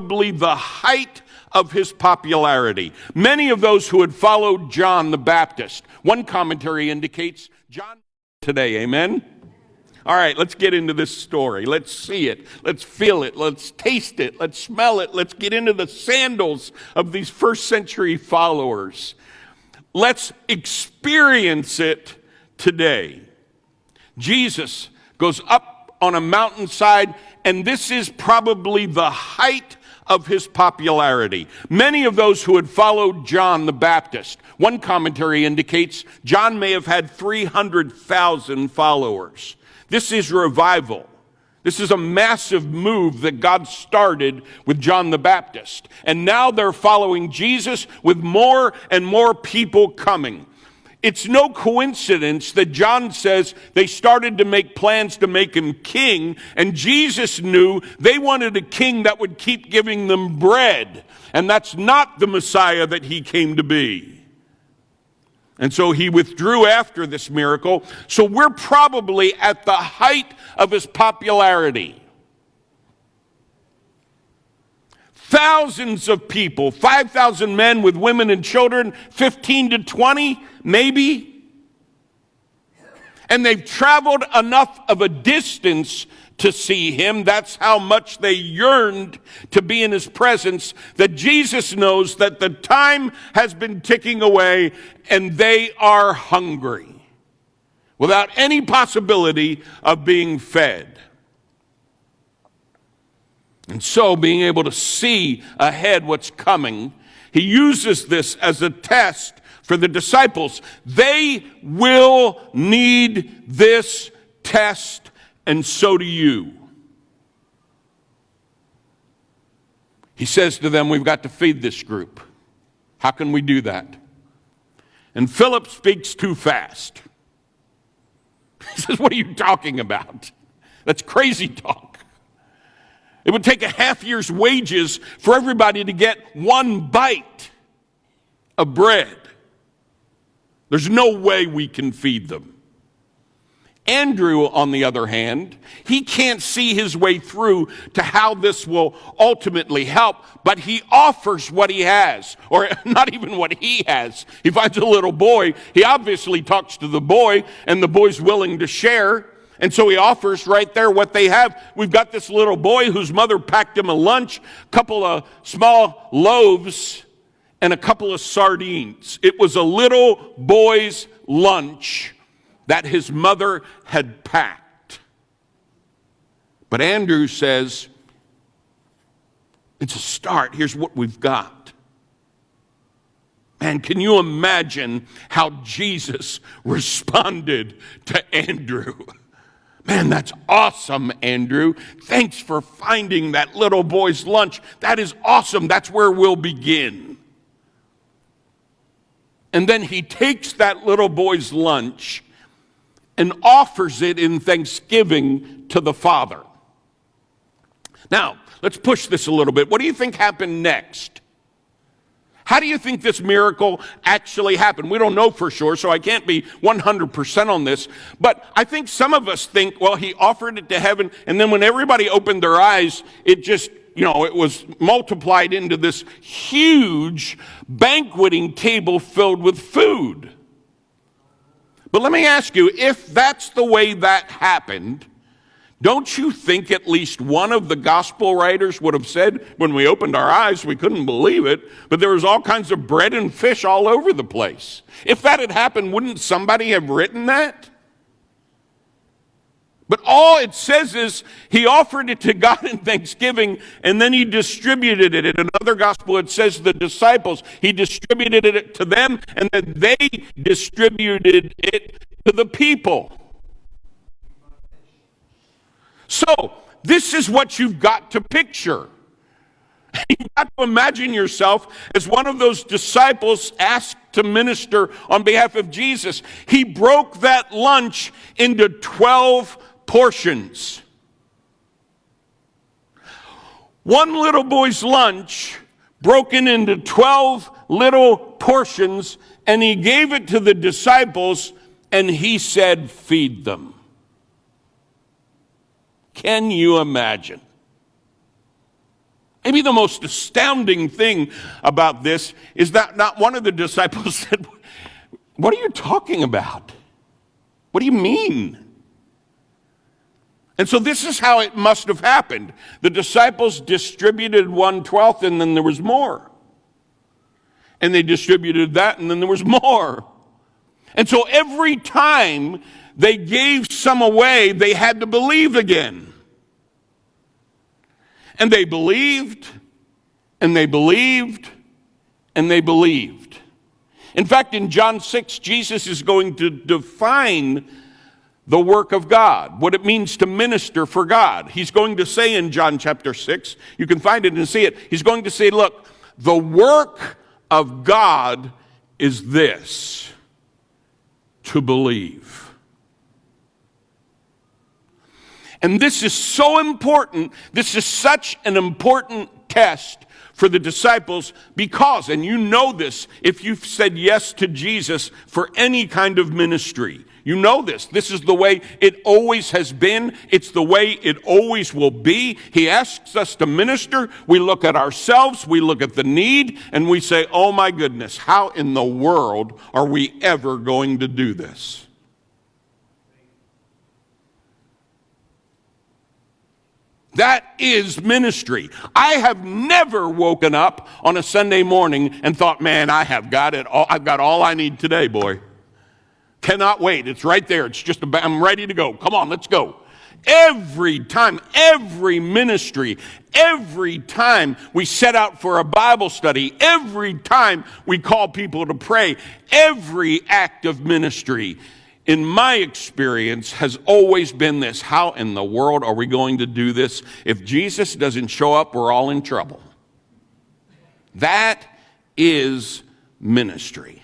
probably the height of his popularity. Many of those who had followed John the Baptist. One commentary indicates John today, amen? All right, let's get into this story. Let's see it. Let's feel it. Let's taste it. Let's smell it. Let's get into the sandals of these first century followers. Let's experience it today. Jesus goes up on a mountainside, and this is probably the height of his popularity. Many of those who had followed John the Baptist. One commentary indicates John may have had 300,000 followers. This is revival. This is a massive move that God started with John the Baptist. And now they're following Jesus with more and more people coming. It's no coincidence that John says they started to make plans to make him king, and Jesus knew they wanted a king that would keep giving them bread. And that's not the Messiah that he came to be. And so he withdrew after this miracle. So we're probably at the height of his popularity. Thousands of people, 5,000 men with women and children, 15 to 20, maybe. And they've traveled enough of a distance to see him. That's how much they yearned to be in his presence, that Jesus knows that the time has been ticking away and they are hungry without any possibility of being fed. And so, being able to see ahead what's coming, he uses this as a test for the disciples. They will need this test, and so do you. He says to them, we've got to feed this group. How can we do that? And Philip speaks too fast. He says, what are you talking about? That's crazy talk. It would take a half year's wages for everybody to get one bite of bread. There's no way we can feed them. Andrew, on the other hand, he can't see his way through to how this will ultimately help, but he offers what he has, or not even what he has. He finds a little boy. He obviously talks to the boy, and the boy's willing to share. And so he offers right there what they have. We've got this little boy whose mother packed him a lunch, a couple of small loaves, and a couple of sardines. It was a little boy's lunch that his mother had packed. But Andrew says, it's a start. Here's what we've got. Man, can you imagine how Jesus responded to Andrew? Man, that's awesome, Andrew. Thanks for finding that little boy's lunch. That is awesome. That's where we'll begin. And then he takes that little boy's lunch and offers it in thanksgiving to the Father. Now, let's push this a little bit. What do you think happened next? How do you think this miracle actually happened? We don't know for sure, so I can't be 100% on this. But I think some of us think, well, he offered it to heaven, and then when everybody opened their eyes, it just, it was multiplied into this huge banqueting table filled with food. But let me ask you, if that's the way that happened, don't you think at least one of the gospel writers would have said, when we opened our eyes, we couldn't believe it, but there was all kinds of bread and fish all over the place? If that had happened, wouldn't somebody have written that? But all it says is he offered it to God in thanksgiving, and then he distributed it. In another gospel, it says the disciples, he distributed it to them, and then they distributed it to the people. So, this is what you've got to picture. You've got to imagine yourself as one of those disciples asked to minister on behalf of Jesus. He broke that lunch into 12 portions. One little boy's lunch broken into 12 little portions, and he gave it to the disciples, and he said, feed them. Can you imagine? Maybe the most astounding thing about this is that not one of the disciples said, "What are you talking about? What do you mean?" And so this is how it must have happened. The disciples distributed 1/12, and then there was more. And they distributed that, and then there was more. And so every time they gave some away, they had to believe again. And they believed, and they believed, and they believed. In fact, in John 6, Jesus is going to define the work of God, what it means to minister for God. He's going to say in John chapter 6, you can find it and see it, he's going to say, look, the work of God is this, to believe. And this is so important, this is such an important test for the disciples because, and you know this if you've said yes to Jesus for any kind of ministry, you know this. This is the way it always has been. It's the way it always will be. He asks us to minister. We look at ourselves. We look at the need. And we say, oh my goodness, how in the world are we ever going to do this? That is ministry. I have never woken up on a Sunday morning and thought, man, I have got it all. I've got all I need today, boy. Cannot wait. It's right there. It's just I'm ready to go. Come on, let's go. Every time, every ministry, every time we set out for a Bible study, every time we call people to pray, every act of ministry, in my experience, has always been this: how in the world are we going to do this? If Jesus doesn't show up, we're all in trouble. That is ministry.